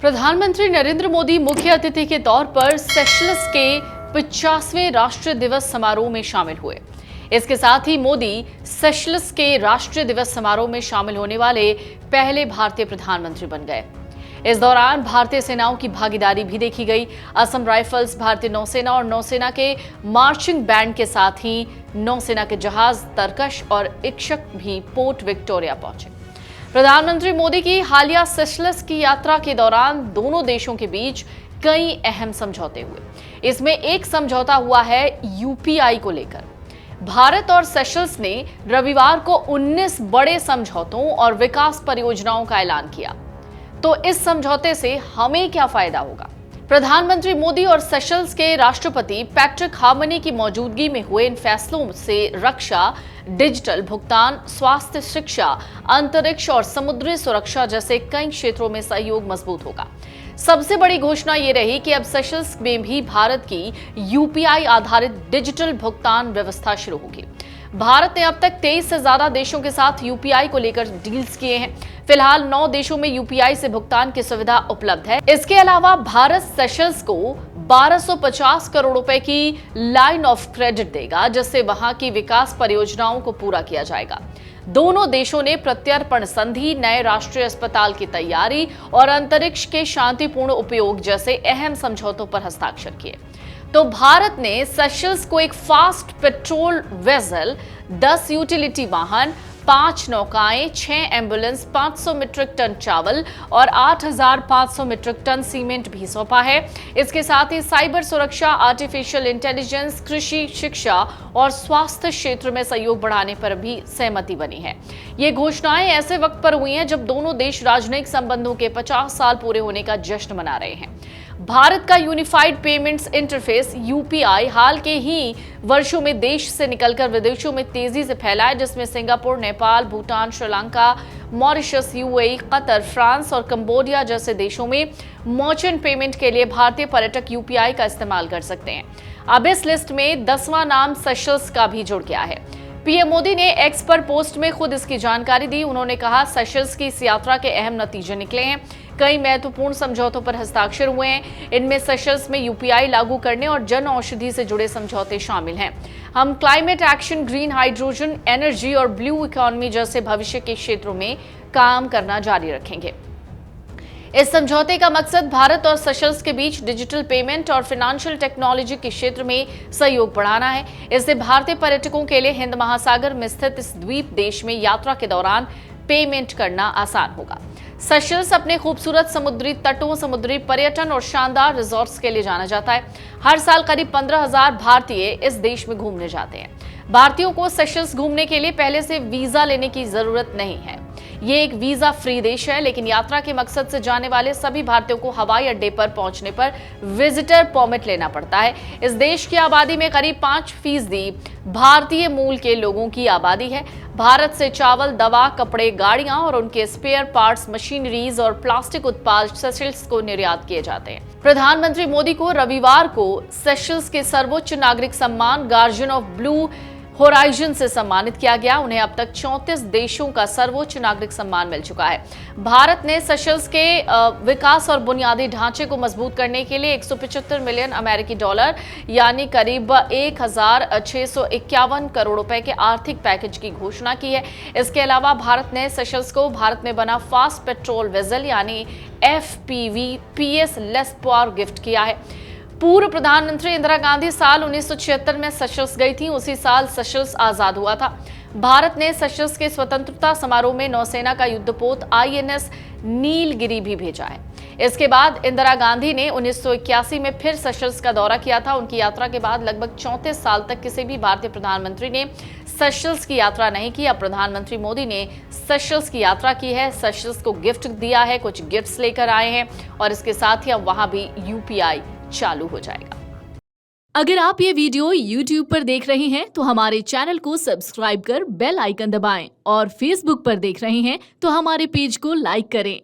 प्रधानमंत्री नरेंद्र मोदी मुख्य अतिथि के तौर पर सेशल्स के 50वें राष्ट्रीय दिवस समारोह में शामिल हुए। इसके साथ ही मोदी सेशल्स के राष्ट्रीय दिवस समारोह में शामिल होने वाले पहले भारतीय प्रधानमंत्री बन गए। इस दौरान भारतीय सेनाओं की भागीदारी भी देखी गई। असम राइफल्स, भारतीय नौसेना और नौसेना के मार्चिंग बैंड के साथ ही नौसेना के जहाज तरकश और इक्षक भी पोर्ट विक्टोरिया पहुंचे। प्रधानमंत्री मोदी की हालिया सेशल्स की यात्रा के दौरान दोनों देशों के बीच कई अहम समझौते हुए। इसमें एक समझौता हुआ है यूपीआई को लेकर। भारत और सेशल्स ने रविवार को 19 बड़े समझौतों और विकास परियोजनाओं का ऐलान किया। तो इस समझौते से हमें क्या फायदा होगा? प्रधानमंत्री मोदी और सेशल्स के राष्ट्रपति पैट्रिक हार्मनी की मौजूदगी में हुए इन फैसलों से रक्षा, डिजिटल भुगतान, स्वास्थ्य, शिक्षा, अंतरिक्ष और समुद्री सुरक्षा जैसे कई क्षेत्रों में सहयोग मजबूत होगा। सबसे बड़ी घोषणा ये रही कि अब सेशल्स में भी भारत की यूपीआई आधारित डिजिटल भुगतान व्यवस्था शुरू होगी। भारत ने अब तक 23 से ज्यादा देशों के साथ यूपीआई को लेकर डील्स किए हैं। फिलहाल 9 देशों में यूपीआई से भुगतान की सुविधा उपलब्ध है। इसके अलावा भारत सेशल्स को 1250 करोड़ रुपए की लाइन ऑफ क्रेडिट देगा, जिससे वहां की विकास परियोजनाओं को पूरा किया जाएगा। दोनों देशों ने प्रत्यर्पण संधि, नए राष्ट्रीय अस्पताल की तैयारी और अंतरिक्ष के शांतिपूर्ण उपयोग जैसे अहम समझौतों पर हस्ताक्षर किए। तो भारत ने सेशल्स को एक फास्ट पेट्रोल वेसल, 10 यूटिलिटी वाहन, 5 नौकाएं, 6 एम्बुलेंस, 500 मीट्रिक टन चावल और 8500 मीट्रिक टन सीमेंट भी सौंपा है। इसके साथ ही साइबर सुरक्षा, आर्टिफिशियल इंटेलिजेंस, कृषि, शिक्षा और स्वास्थ्य क्षेत्र में सहयोग बढ़ाने पर भी सहमति बनी है। ये घोषणाएं ऐसे वक्त पर हुई हैं जब दोनों देश राजनयिक संबंधों के 50 साल पूरे होने का जश्न मना रहे हैं। भारत का यूनिफाइड पेमेंट्स इंटरफेस यूपीआई हाल के ही वर्षों में देश से निकलकर विदेशों में तेजी से फैला है, जिसमें Singapore, Nepal, Bhutan, Sri Lanka, Mauritius, UAE, Qatar, France और कंबोडिया जैसे देशों में मर्चेंट पेमेंट के लिए भारतीय पर्यटक यूपीआई का इस्तेमाल कर सकते हैं। अब इस लिस्ट में 10वां नाम सेशल्स का भी जुड़ गया है। पीएम मोदी ने एक्स पर पोस्ट में खुद इसकी जानकारी दी। उन्होंने कहा, सेशल्स की इस यात्रा के अहम नतीजे निकले हैं। कई महत्वपूर्ण समझौतों पर हस्ताक्षर हुए हैं। इनमें सेशल्स में यूपीआई लागू करने और जन औषधि से जुड़े समझौते शामिल हैं। हम climate action, green hydrogen, energy और ब्लू इकोनॉमी जैसे भविष्य के क्षेत्रों में काम करना जारी रखेंगे। इस समझौते का मकसद भारत और सेशल्स के बीच डिजिटल पेमेंट और फाइनेंशियल टेक्नोलॉजी के क्षेत्र में सहयोग बढ़ाना है। इससे भारतीय पर्यटकों के लिए हिंद महासागर में स्थित इस द्वीप देश में यात्रा के दौरान पेमेंट करना आसान होगा। सेशल्स अपने खूबसूरत समुद्री तटों, समुद्री पर्यटन और शानदार रिजॉर्ट्स के लिए जाना जाता है। हर साल करीब 15,000 भारतीय इस देश में घूमने जाते हैं। भारतीयों को सेशल्स घूमने के लिए पहले से वीजा लेने की जरूरत नहीं है। ये एक वीजा फ्री देश है, लेकिन यात्रा के मकसद से जाने वाले सभी भारतीयों को हवाई अड्डे पर पहुंचने पर विजिटर परमिट लेना पड़ता है। इस देश की आबादी में करीब 5% भारतीय मूल के लोगों की आबादी है। भारत से चावल, दवा, कपड़े, गाड़ियां और उनके स्पेयर पार्ट्स, मशीनरीज और प्लास्टिक उत्पाद सेशल्स को निर्यात किए जाते हैं। प्रधानमंत्री मोदी को रविवार को सेशल्स के सर्वोच्च नागरिक सम्मान गार्जियन ऑफ ब्लू होराइजन से सम्मानित किया गया। उन्हें अब तक 34 देशों का सर्वोच्च नागरिक सम्मान मिल चुका है। भारत ने सेशल्स के विकास और बुनियादी ढांचे को मजबूत करने के लिए 175 मिलियन अमेरिकी डॉलर यानी करीब 1651 करोड़ रुपए के आर्थिक पैकेज की घोषणा की है। इसके अलावा भारत ने सेशल्स को भारत में बना फास्ट पेट्रोल वेसल यानी FPV-PS लेस पावर गिफ्ट किया है। पूर्व प्रधानमंत्री इंदिरा गांधी साल 1976 में सेशल्स गई थी। उसी साल सेशल्स आजाद हुआ था। भारत ने सेशल्स के स्वतंत्रता समारोह में नौसेना का युद्धपोत INS नीलगिरी भी भेजा है। इसके बाद इंदिरा गांधी ने 1981 में फिर सेशल्स का दौरा किया था। उनकी यात्रा के बाद लगभग 34 साल तक किसी भी भारतीय प्रधानमंत्री ने सेशल्स की यात्रा नहीं की। अब प्रधानमंत्री मोदी ने सेशल्स की यात्रा की है, सेशल्स को गिफ्ट दिया है, कुछ गिफ्ट्स लेकर आए हैं और इसके साथ ही अब वहां भी यूपीआई चालू हो जाएगा। अगर आप ये वीडियो YouTube पर देख रहे हैं तो हमारे चैनल को सब्सक्राइब कर बेल आइकन दबाएं और Facebook पर देख रहे हैं तो हमारे पेज को लाइक करें।